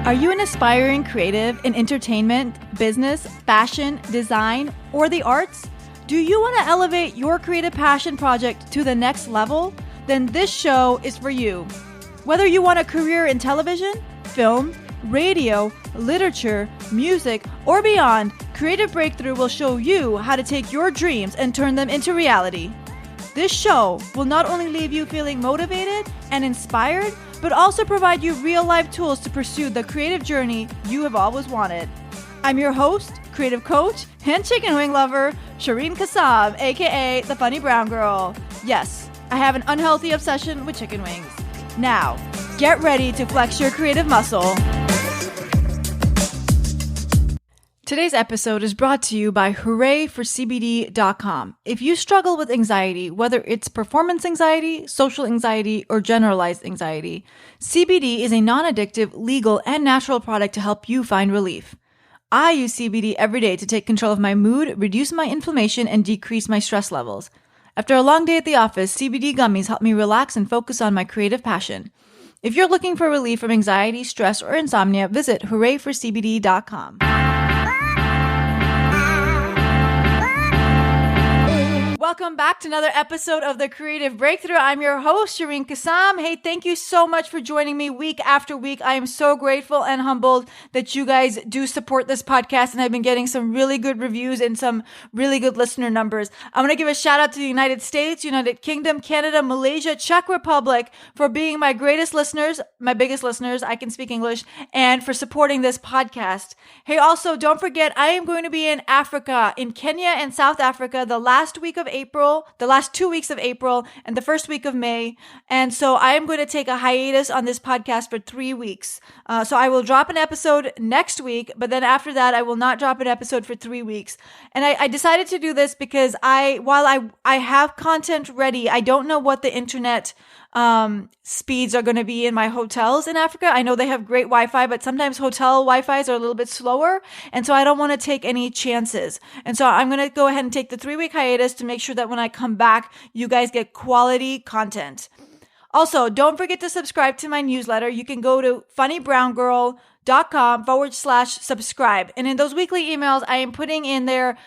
Are you an aspiring creative in entertainment, business, fashion, design, or the arts? Do you want to elevate your creative passion project to the next level? Then this show is for you. Whether you want a career in television, film, radio, literature, music, or beyond, Creative Breakthrough will show you how to take your dreams and turn them into reality. This show will not only leave you feeling motivated and inspired, but also provide you real-life tools to pursue the creative journey you have always wanted. I'm your host, creative coach, and chicken wing lover, Shereen Kassam, aka the Funny Brown Girl. Yes, I have an unhealthy obsession with chicken wings. Now, get ready to flex your creative muscle. Today's episode is brought to you by HoorayForCBD.com. If you struggle with anxiety, whether it's performance anxiety, social anxiety, or generalized anxiety, CBD is a non-addictive, legal, and natural product to help you find relief. I use CBD every day to take control of my mood, reduce my inflammation, and decrease my stress levels. After a long day at the office, CBD gummies help me relax and focus on my creative passion. If you're looking for relief from anxiety, stress, or insomnia, visit HoorayForCBD.com. Welcome back to another episode of The Creative Breakthrough. I'm your host, Shereen Kassam. Hey, thank you so much for joining me week after week. I am so grateful and humbled that you guys do support this podcast, and I've been getting some really good reviews and some really good listener numbers. I'm going to give a shout out to the United States, United Kingdom, Canada, Malaysia, Czech Republic for being my greatest listeners, my biggest listeners. I can speak English, and for supporting this podcast. Hey, also, don't forget, I am going to be in Africa, in Kenya and South Africa, the last 2 weeks of April, and the first week of May. And so I am going to take a hiatus on this podcast for 3 weeks. So I will drop an episode next week, but then after that, I will not drop an episode for 3 weeks. And I decided to do this because while I have content ready, I don't know what the internet speeds are going to be in my hotels in Africa. I know they have great Wi-Fi, but sometimes hotel Wi-Fi's are a little bit slower. And so I don't want to take any chances. And so I'm going to go ahead and take the 3-week hiatus to make sure that when I come back, you guys get quality content. Also, don't forget to subscribe to my newsletter. You can go to FunnyBrownGirl.com/subscribe. And in those weekly emails, I am putting in there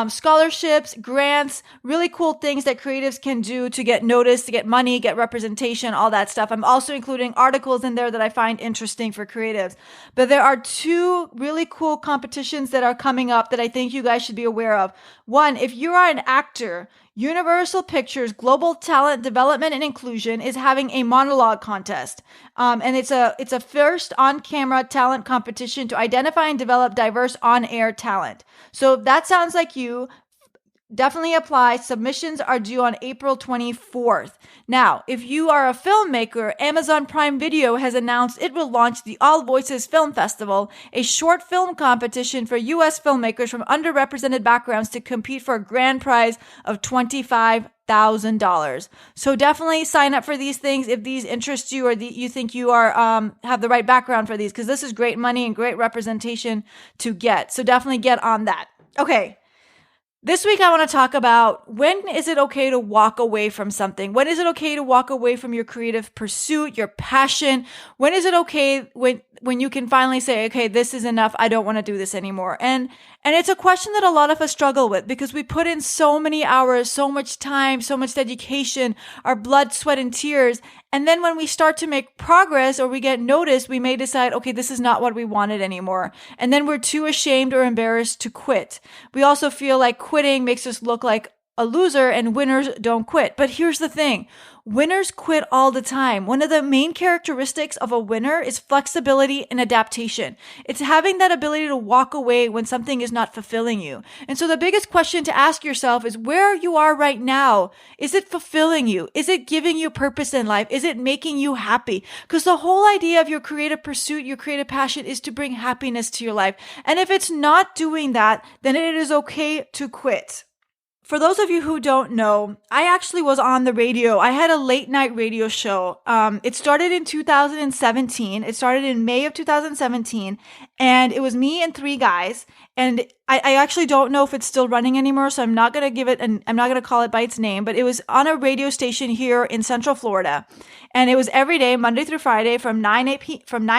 scholarships, grants, really cool things that creatives can do to get noticed, to get money, get representation, all that stuff. I'm also including articles in there that I find interesting for creatives. But there are 2 really cool competitions that are coming up that I think you guys should be aware of. One, if you are an actor, Universal Pictures Global Talent Development and Inclusion is having a monologue contest. And it's a first on-camera talent competition to identify and develop diverse on-air talent. So if that sounds like you, definitely apply. Submissions are due on April 24th. Now, if you are a filmmaker, Amazon Prime Video has announced it will launch the All Voices Film Festival, a short film competition for U.S. filmmakers from underrepresented backgrounds to compete for a grand prize of $25,000. So definitely sign up for these things if these interest you or you think you are have the right background for these, because this is great money and great representation to get. So definitely get on that. Okay. This week, I want to talk about when is it okay to walk away from something? When is it okay to walk away from your creative pursuit, your passion? When is it okay when you can finally say, okay, this is enough. I don't want to do this anymore. And it's a question that a lot of us struggle with because we put in so many hours, so much time, so much dedication, our blood, sweat, and tears. And then when we start to make progress or we get noticed, we may decide, okay, this is not what we wanted anymore. And then we're too ashamed or embarrassed to quit. We also feel like quitting makes us look like a loser, and winners don't quit. But here's the thing. Winners quit all the time. One of the main characteristics of a winner is flexibility and adaptation. It's having that ability to walk away when something is not fulfilling you. And so the biggest question to ask yourself is where you are right now. Is it fulfilling you? Is it giving you purpose in life? Is it making you happy? Because the whole idea of your creative pursuit, your creative passion is to bring happiness to your life. And if it's not doing that, then it is okay to quit. For those of you who don't know, I actually was on the radio. I had a late night radio show. It started in 2017. It started in May of 2017, and it was me and three guys. And I actually don't know if it's still running anymore, so I'm not going to give it, I'm not going to call it by its name, but it was on a radio station here in Central Florida. And it was every day, Monday through Friday, from 9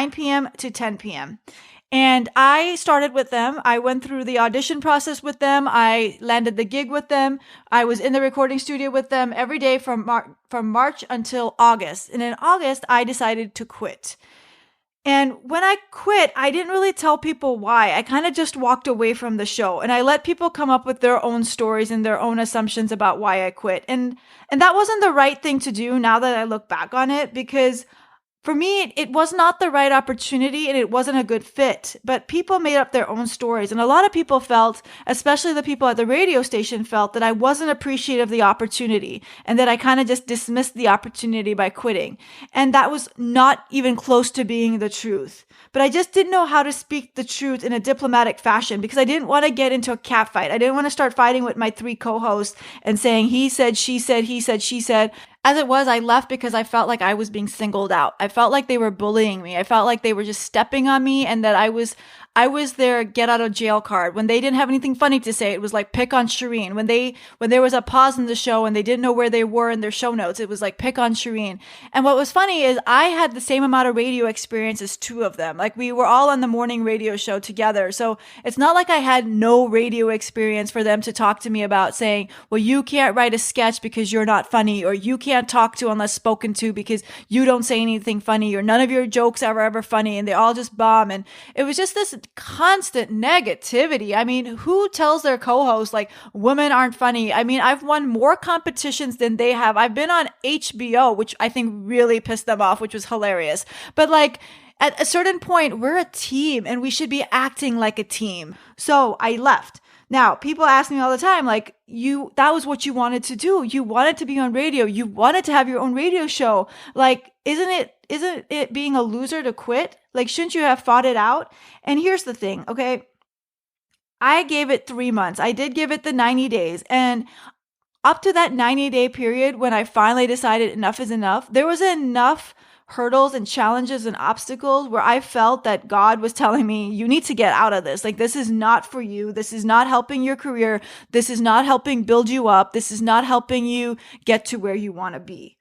p.m. to 10 p.m. And I started with them. I went through the audition process with them. I landed the gig with them. I was in the recording studio with them every day from March until August. And in August, I decided to quit. And when I quit, I didn't really tell people why. I kind of just walked away from the show, and I let people come up with their own stories and their own assumptions about why I quit. And that wasn't the right thing to do now that I look back on it, because for me, it was not the right opportunity and it wasn't a good fit, but people made up their own stories. And a lot of people felt, especially the people at the radio station, felt that I wasn't appreciative of the opportunity and that I kind of just dismissed the opportunity by quitting. And that was not even close to being the truth. But I just didn't know how to speak the truth in a diplomatic fashion because I didn't want to get into a cat fight. I didn't want to start fighting with my three co-hosts and saying he said, she said, he said, she said. As it was, I left because I felt like I was being singled out. I felt like they were bullying me. I felt like they were just stepping on me and that I was their get out of jail card. When they didn't have anything funny to say, it was like pick on Shereen. When there was a pause in the show and they didn't know where they were in their show notes, it was like pick on Shereen. And what was funny is I had the same amount of radio experience as two of them. Like we were all on the morning radio show together. So it's not like I had no radio experience for them to talk to me about saying, well, you can't write a sketch because you're not funny, or you can't talk to unless spoken to because you don't say anything funny, or none of your jokes are ever funny, and they all just bomb. And it was just this constant negativity. I mean, who tells their co-host like women aren't funny? I mean, I've won more competitions than they have. I've been on HBO, which I think really pissed them off, which was hilarious. But like at a certain point, we're a team and we should be acting like a team. So I left. Now, people ask me all the time, like, that was what you wanted to do. You wanted to be on radio. You wanted to have your own radio show. Like, isn't it being a loser to quit? Like, shouldn't you have fought it out? And here's the thing, okay? I gave it 3 months. I did give it the 90 days. And up to that 90-day period, when I finally decided enough is enough, there was enough hurdles and challenges and obstacles where I felt that God was telling me, you need to get out of this. Like, this is not for you. This is not helping your career. This is not helping build you up. This is not helping you get to where you want to be.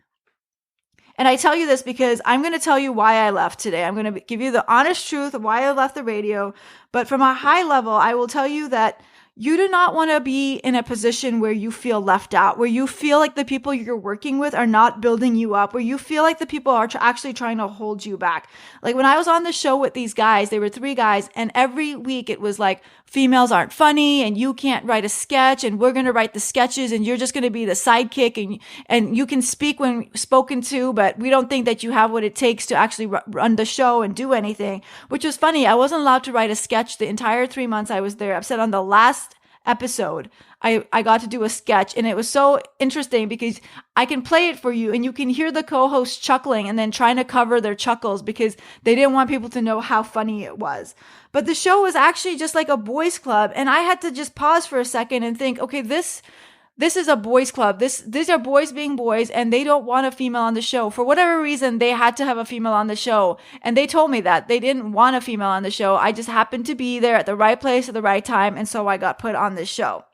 And I tell you this because I'm going to tell you why I left today. I'm going to give you the honest truth of why I left the radio. But from a high level, I will tell you that you do not want to be in a position where you feel left out, where you feel like the people you're working with are not building you up, where you feel like the people are actually trying to hold you back. Like when I was on the show with these guys, they were 3 guys, and every week it was like, females aren't funny and you can't write a sketch and we're going to write the sketches and you're just going to be the sidekick and you can speak when spoken to, but we don't think that you have what it takes to actually run the show and do anything, which was funny. I wasn't allowed to write a sketch the entire 3 months I was there. I've said on the last episode, I got to do a sketch, and it was so interesting because I can play it for you and you can hear the co-host chuckling and then trying to cover their chuckles because they didn't want people to know how funny it was. But the show was actually just like a boys club, and I had to just pause for a second and think, okay, this is a boys club. These are boys being boys, and they don't want a female on the show. For whatever reason, they had to have a female on the show. And they told me that they didn't want a female on the show. I just happened to be there at the right place at the right time. And so I got put on this show.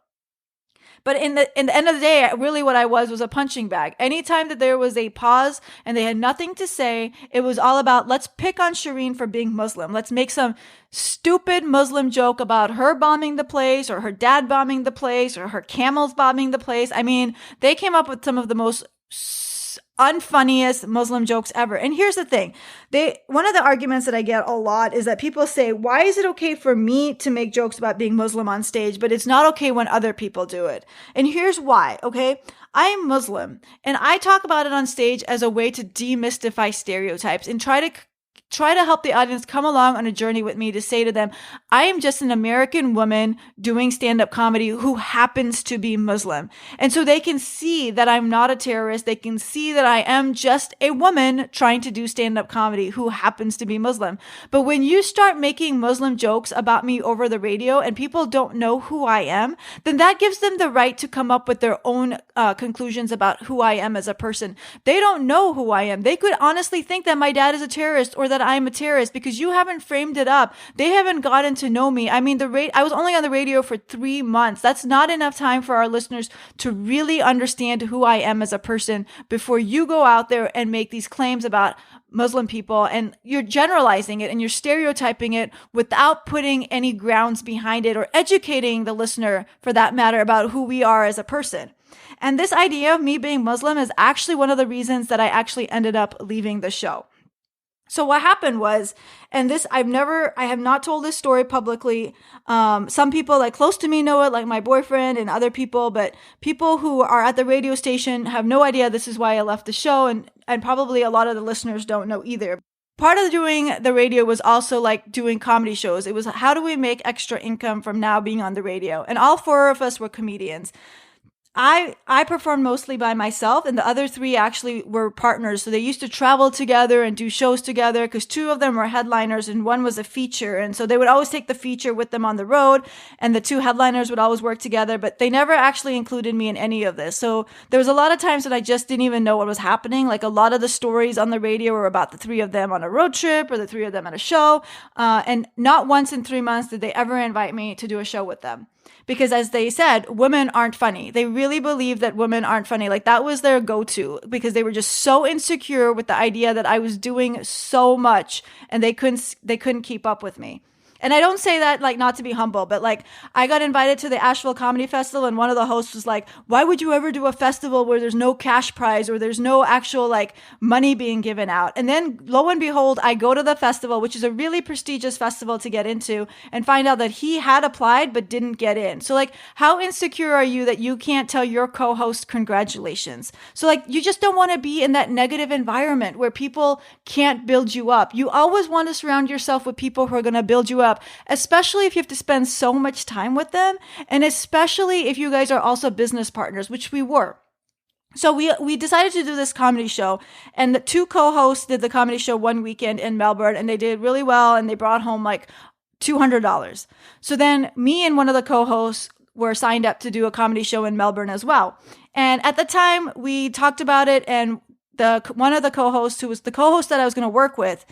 But in the end of the day, really what I was a punching bag. Anytime that there was a pause and they had nothing to say, it was all about, let's pick on Shereen for being Muslim. Let's make some stupid Muslim joke about her bombing the place, or her dad bombing the place, or her camels bombing the place. I mean, they came up with some of the most unfunniest Muslim jokes ever. And here's the thing. One of the arguments that I get a lot is that people say, why is it okay for me to make jokes about being Muslim on stage, but it's not okay when other people do it? And here's why, okay? I'm Muslim, and I talk about it on stage as a way to demystify stereotypes and try try to help the audience come along on a journey with me to say to them, I am just an American woman doing stand-up comedy who happens to be Muslim. And so they can see that I'm not a terrorist. They can see that I am just a woman trying to do stand-up comedy who happens to be Muslim. But when you start making Muslim jokes about me over the radio and people don't know who I am, then that gives them the right to come up with their own conclusions about who I am as a person. They don't know who I am. They could honestly think that my dad is a terrorist or that I'm a terrorist because you haven't framed it up. They haven't gotten to know me. I mean, I was only on the radio for 3 months. That's not enough time for our listeners to really understand who I am as a person before you go out there and make these claims about Muslim people, and you're generalizing it and you're stereotyping it without putting any grounds behind it or educating the listener, for that matter, about who we are as a person. And this idea of me being Muslim is actually one of the reasons that I actually ended up leaving the show. So what happened was, and this, I have not told this story publicly. Some people like close to me know it, like my boyfriend and other people, but people who are at the radio station have no idea this is why I left the show. And probably a lot of the listeners don't know either. Part of doing the radio was also like doing comedy shows. It was, how do we make extra income from now being on the radio? And all 4 of us were comedians. I performed mostly by myself, and the other 3 actually were partners. So they used to travel together and do shows together because 2 of them were headliners and 1 was a feature. And so they would always take the feature with them on the road, and the 2 headliners would always work together, but they never actually included me in any of this. So there was a lot of times that I just didn't even know what was happening. Like a lot of the stories on the radio were about the 3 of them on a road trip or the 3 of them at a show. And not once in 3 months did they ever invite me to do a show with them. Because as they said, women aren't funny. They really believe that women aren't funny. Like that was their go-to because they were just so insecure with the idea that I was doing so much and they couldn't keep up with me. And I don't say that like not to be humble, but like I got invited to the Asheville Comedy Festival and one of the hosts was like, why would you ever do a festival where there's no cash prize or there's no actual like money being given out? And then lo and behold, I go to the festival, which is a really prestigious festival to get into, and find out that he had applied but didn't get in. So like, how insecure are you that you can't tell your co-host congratulations? So like, you just don't want to be in that negative environment where people can't build you up. You always want to surround yourself with people who are going to build you up, especially if you have to spend so much time with them, and especially if you guys are also business partners, which we were. So we decided to do this comedy show, and the 2 co-hosts did the comedy show one weekend in Melbourne, and they did really well, and they brought home like $200. So then me and one of the co-hosts were signed up to do a comedy show in Melbourne as well. And at the time we talked about it, and one of the co-hosts, who was the co-host that I was going to work with,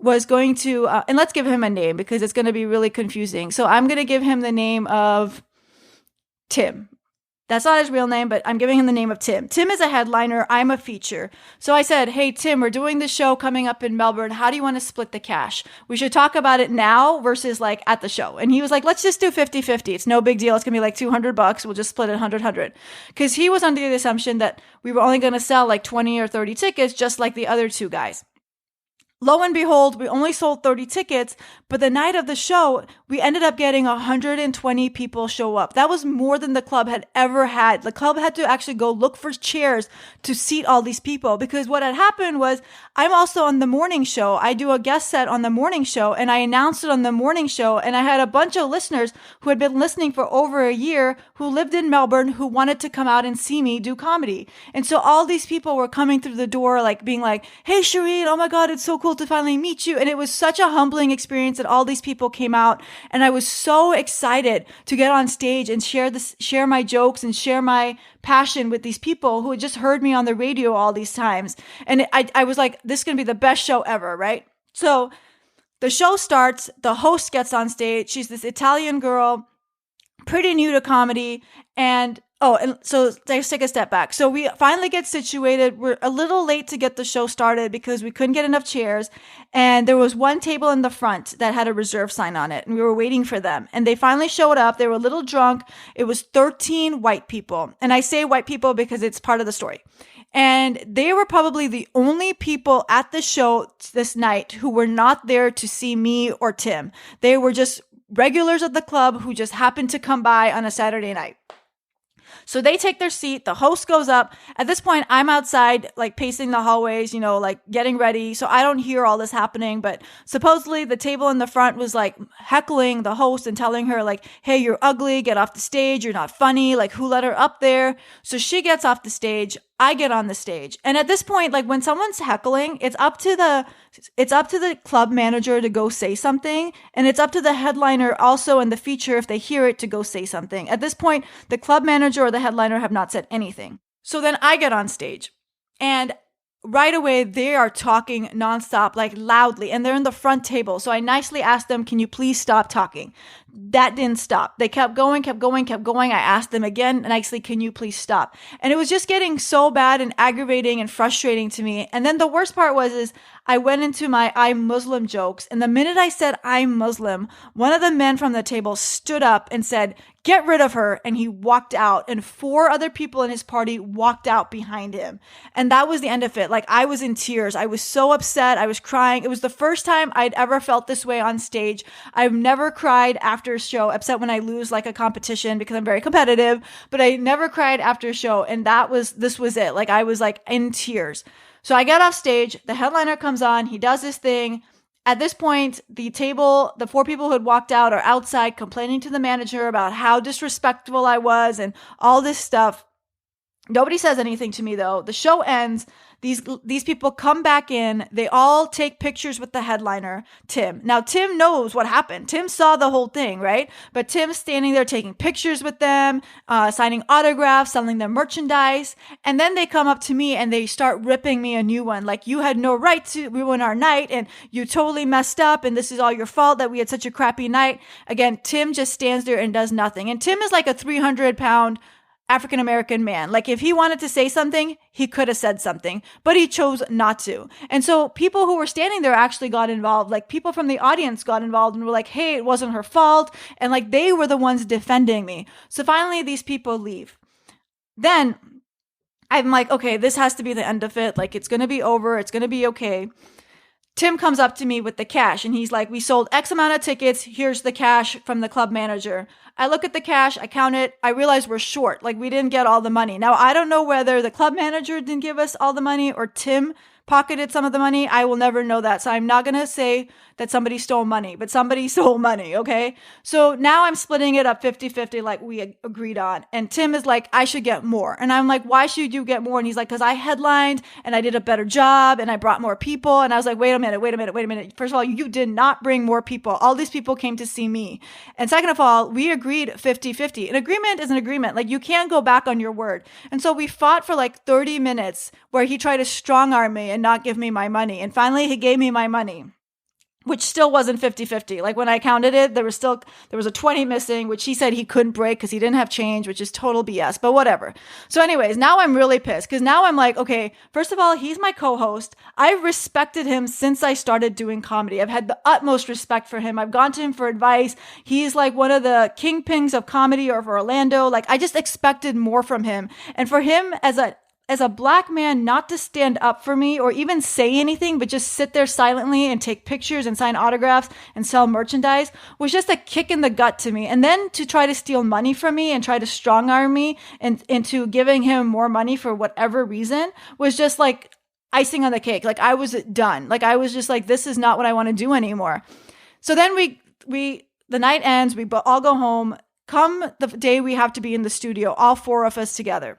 was going to, and let's give him a name because it's going to be really confusing. So I'm going to give him the name of Tim. That's not his real name, but I'm giving him the name of Tim. Tim is a headliner. I'm a feature. So I said, hey, Tim, we're doing this show coming up in Melbourne. How do you want to split the cash? We should talk about it now versus like at the show. And he was like, let's just do 50-50. It's no big deal. It's going to be like $200. We'll just split it 100-100. Because he was under the assumption that we were only going to sell like 20 or 30 tickets, just like the other 2 guys. Lo and behold, we only sold 30 tickets, but the night of the show, we ended up getting 120 people show up. That was more than the club had ever had. The club had to actually go look for chairs to seat all these people, because what had happened was I'm also on the morning show. I do a guest set on the morning show, and I announced it on the morning show, and I had a bunch of listeners who had been listening for over a year who lived in Melbourne who wanted to come out and see me do comedy. And so all these people were coming through the door like being like, hey, Shereen, oh my God, it's so cool to finally meet you. And it was such a humbling experience that all these people came out, and I was so excited to get on stage and share my jokes and share my passion with these people who had just heard me on the radio all these times. And I was like, this is going to be the best show ever, right? So the show starts, the host gets on stage. She's this Italian girl, pretty new to comedy, and so let's take a step back. So we finally get situated. We're a little late to get the show started because we couldn't get enough chairs. And there was one table in the front that had a reserve sign on it. And we were waiting for them. And they finally showed up. They were a little drunk. It was 13 white people. And I say white people because it's part of the story. And they were probably the only people at the show this night who were not there to see me or Tim. They were just regulars at the club who just happened to come by on a Saturday night. So they take their seat. The host goes up. At this point, I'm outside, like pacing the hallways, like getting ready. So I don't hear all this happening. But supposedly the table in the front was like heckling the host and telling her like, hey, you're ugly. Get off the stage. You're not funny. Like, who let her up there? So she gets off the stage. I get on the stage. And at this point, like when someone's heckling, it's up to the club manager to go say something. And it's up to the headliner also in the feature, if they hear it, to go say something. At this point, the club manager or the headliner have not said anything. So then I get on stage and right away, they are talking nonstop, like loudly, and they're in the front table. So I nicely asked them, can you please stop talking? That didn't stop. They kept going. I asked them again, nicely, can you please stop? And it was just getting so bad and aggravating and frustrating to me. And then the worst part is I went into my I'm Muslim jokes. And the minute I said I'm Muslim, one of the men from the table stood up and said, get rid of her. And he walked out, and 4 other people in his party walked out behind him. And that was the end of it. Like, I was in tears. I was so upset. I was crying. It was the first time I'd ever felt this way on stage. I've never cried after a show, except when I lose like a competition because I'm very competitive, but I never cried after a show. And this was it. Like, I was like in tears. So I get off stage. The headliner comes on. He does this thing. At this point, the 4 people who had walked out are outside complaining to the manager about how disrespectful I was and all this stuff. Nobody says anything to me though. The show ends. These people come back in. They all take pictures with the headliner, Tim. Now, Tim knows what happened. Tim saw the whole thing, right? But Tim's standing there taking pictures with them, signing autographs, selling them merchandise. And then they come up to me and they start ripping me a new one. Like, you had no right to ruin our night and you totally messed up and this is all your fault that we had such a crappy night. Again, Tim just stands there and does nothing. And Tim is like a 300-pound African-American man. Like, if he wanted to say something, he could have said something, but he chose not to. And so people who were standing there actually got involved. Like, people from the audience got involved and were like, hey, it wasn't her fault. And like, they were the ones defending me. So finally, these people leave. Then I'm like, okay, this has to be the end of it. Like, it's going to be over. It's going to be okay. Tim comes up to me with the cash and he's like, we sold X amount of tickets. Here's the cash from the club manager. I look at the cash, I count it. I realize we're short. Like, we didn't get all the money. Now, I don't know whether the club manager didn't give us all the money or Tim pocketed some of the money. I will never know that. So I'm not going to say that somebody stole money, but somebody stole money. Okay. So now I'm splitting it up 50-50 like we agreed on. And Tim is like, I should get more. And I'm like, why should you get more? And he's like, because I headlined and I did a better job and I brought more people. And I was like, wait a minute. First of all, you did not bring more people. All these people came to see me. And second of all, we agreed 50-50. An agreement is an agreement. Like, you can't go back on your word. And so we fought for like 30 minutes where he tried to strong arm me and not give me my money. And finally, he gave me my money, which still wasn't 50-50. Like, when I counted it, there was a 20 missing, which he said he couldn't break because he didn't have change, which is total BS, but whatever. So anyways, now I'm really pissed because now I'm like, okay, first of all, he's my co-host. I've respected him since I started doing comedy. I've had the utmost respect for him. I've gone to him for advice. He's like one of the kingpins of comedy or for Orlando. Like, I just expected more from him. And for him as a black man not to stand up for me or even say anything, but just sit there silently and take pictures and sign autographs and sell merchandise was just a kick in the gut to me. And then to try to steal money from me and try to strong arm me into giving him more money for whatever reason was just like icing on the cake. Like, I was done. Like, I was just like, this is not what I want to do anymore. So then the night ends. We all go home. Come the day we have to be in the studio, all 4 of us together.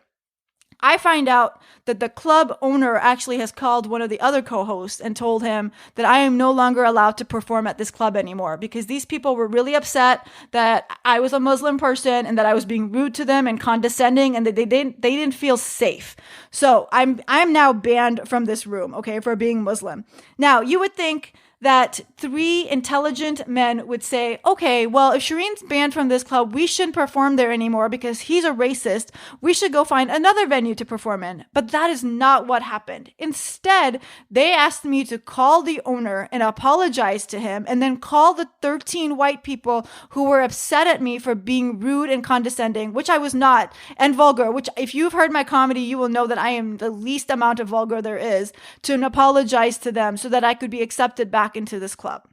I find out that the club owner actually has called one of the other co-hosts and told him that I am no longer allowed to perform at this club anymore because these people were really upset that I was a Muslim person and that I was being rude to them and condescending and that they didn't feel safe. So I'm now banned from this room, okay, for being Muslim. Now, you would think that 3 intelligent men would say, okay, well, if Shereen's banned from this club, we shouldn't perform there anymore because he's a racist. We should go find another venue to perform in. But that is not what happened. Instead, they asked me to call the owner and apologize to him and then call the 13 white people who were upset at me for being rude and condescending, which I was not, and vulgar, which if you've heard my comedy, you will know that I am the least amount of vulgar there is, to apologize to them so that I could be accepted back into this club.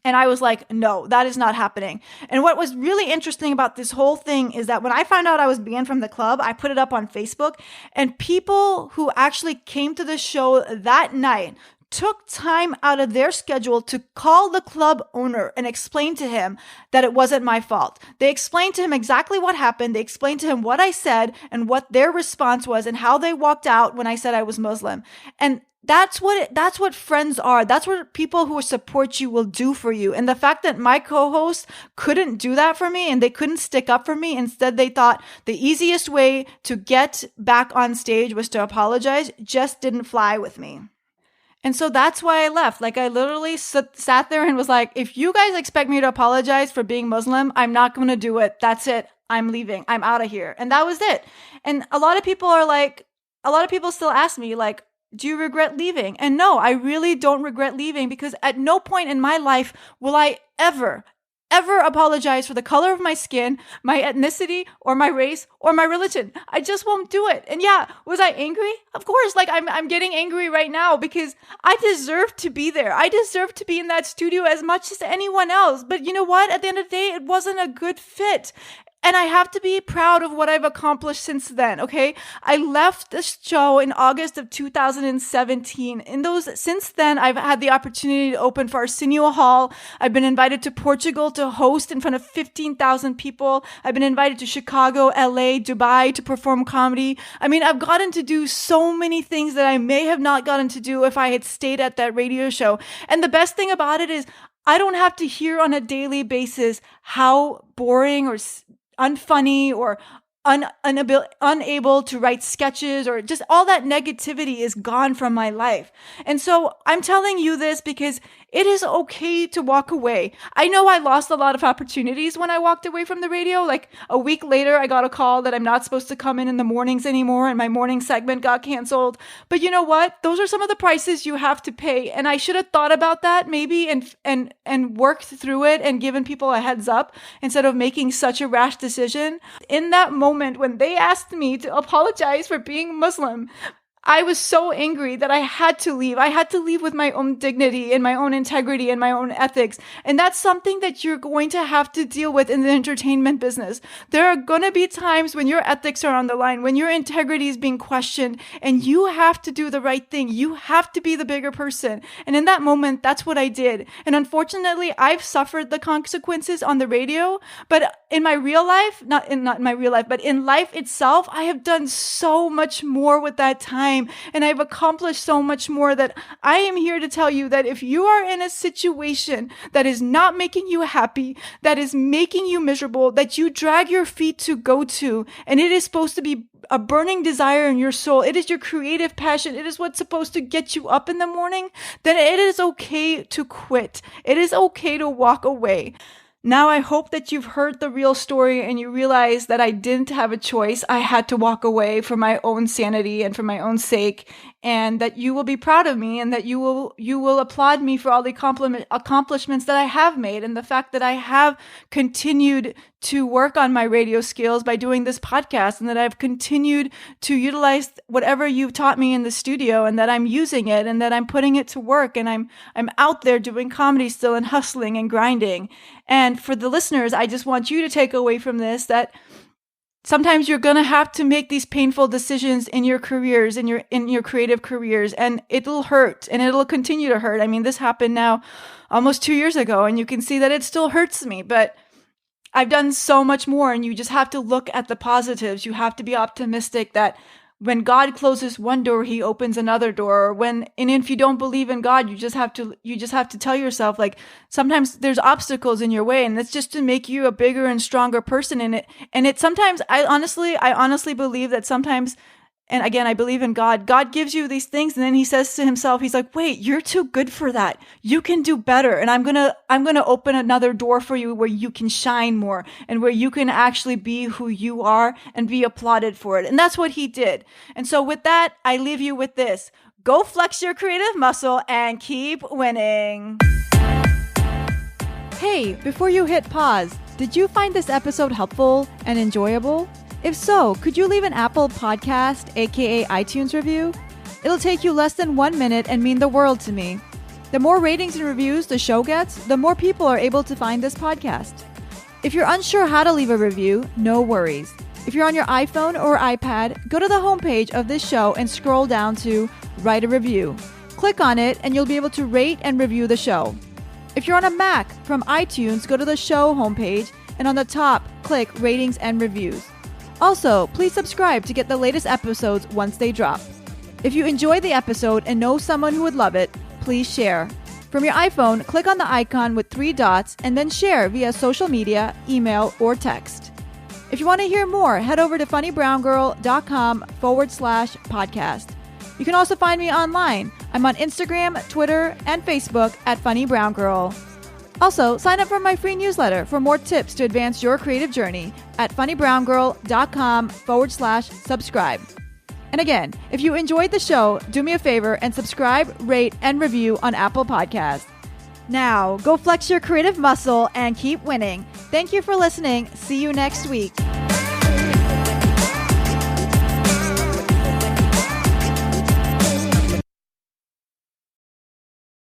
And I was like, no, that is not happening. And what was really interesting about this whole thing is that when I found out I was banned from the club, I put it up on Facebook, and people who actually came to the show that night took time out of their schedule to call the club owner and explain to him that it wasn't my fault. They explained to him exactly what happened. They explained to him what I said and what their response was and how they walked out when I said I was Muslim. And that's what friends are. That's what people who support you will do for you. And the fact that my co-hosts couldn't do that for me and they couldn't stick up for me, instead they thought the easiest way to get back on stage was to apologize, just didn't fly with me. And so that's why I left. Like, I literally sat there and was like, if you guys expect me to apologize for being Muslim, I'm not going to do it. That's it. I'm leaving. I'm out of here. And that was it. And a lot of people still ask me, like, do you regret leaving? And no, I really don't regret leaving, because at no point in my life will I ever apologize for the color of my skin, my ethnicity, or my race, or my religion. I just won't do it. And yeah, was I angry? Of course, like I'm getting angry right now, because I deserve to be there. I deserve to be in that studio as much as anyone else. But you know what? At the end of the day, it wasn't a good fit. And I have to be proud of what I've accomplished since then, okay? I left the show in August of 2017. Since then, I've had the opportunity to open for Arsenio Hall. I've been invited to Portugal to host in front of 15,000 people. I've been invited to Chicago, LA, Dubai to perform comedy. I mean, I've gotten to do so many things that I may have not gotten to do if I had stayed at that radio show. And the best thing about it is I don't have to hear on a daily basis how boring or unfunny or unable to write sketches, or just all that negativity is gone from my life. And so I'm telling you this because it is okay to walk away. I know I lost a lot of opportunities when I walked away from the radio. Like a week later, I got a call that I'm not supposed to come in the mornings anymore, and my morning segment got canceled. But you know what? Those are some of the prices you have to pay. And I should have thought about that maybe and worked through it and given people a heads up instead of making such a rash decision. In that moment, when they asked me to apologize for being Muslim, I was so angry that I had to leave. I had to leave with my own dignity and my own integrity and my own ethics. And that's something that you're going to have to deal with in the entertainment business. There are going to be times when your ethics are on the line, when your integrity is being questioned, and you have to do the right thing. You have to be the bigger person. And in that moment, that's what I did. And unfortunately, I've suffered the consequences on the radio, but in my real life, not in my real life, but in life itself, I have done so much more with that time. And I've accomplished so much more that I am here to tell you that if you are in a situation that is not making you happy, that is making you miserable, that you drag your feet to go to, and it is supposed to be a burning desire in your soul, it is your creative passion, it is what's supposed to get you up in the morning, then it is okay to quit. It is okay to walk away. Now, I hope that you've heard the real story and you realize that I didn't have a choice. I had to walk away for my own sanity and for my own sake, and that you will be proud of me and that you will applaud me for all the accomplishments that I have made, and the fact that I have continued to work on my radio skills by doing this podcast, and that I've continued to utilize whatever you've taught me in the studio, and that I'm using it and that I'm putting it to work, and I'm out there doing comedy still and hustling and grinding. And for the listeners, I just want you to take away from this that sometimes you're going to have to make these painful decisions in your careers, in your creative careers, and it'll hurt and it'll continue to hurt. I mean, this happened now almost 2 years ago, and you can see that it still hurts me, but I've done so much more, and you just have to look at the positives. You have to be optimistic that when God closes one door, he opens another door. And if you don't believe in God, you just have to tell yourself, like, sometimes there's obstacles in your way, and that's just to make you a bigger and stronger person in it. And it sometimes, I honestly believe that sometimes, and again, I believe in God. God gives you these things, and then he says to himself, he's like, wait, you're too good for that. You can do better. And I'm going to open another door for you where you can shine more and where you can actually be who you are and be applauded for it. And that's what he did. And so with that, I leave you with this. Go flex your creative muscle and keep winning. Hey, before you hit pause, did you find this episode helpful and enjoyable? If so, could you leave an Apple Podcast, aka iTunes review? It'll take you less than 1 minute and mean the world to me. The more ratings and reviews the show gets, the more people are able to find this podcast. If you're unsure how to leave a review, no worries. If you're on your iPhone or iPad, go to the homepage of this show and scroll down to Write a Review. Click on it and you'll be able to rate and review the show. If you're on a Mac, from iTunes, go to the show homepage and on the top, click Ratings and Reviews. Also, please subscribe to get the latest episodes once they drop. If you enjoyed the episode and know someone who would love it, please share. From your iPhone, click on the icon with 3 dots and then share via social media, email, or text. If you want to hear more, head over to funnybrownGirl.com/podcast. You can also find me online. I'm on Instagram, Twitter, and Facebook at FunnyBrownGirl. Also, sign up for my free newsletter for more tips to advance your creative journey at funnybrownGirl.com/subscribe. And again, if you enjoyed the show, do me a favor and subscribe, rate, and review on Apple Podcasts. Now, go flex your creative muscle and keep winning. Thank you for listening. See you next week.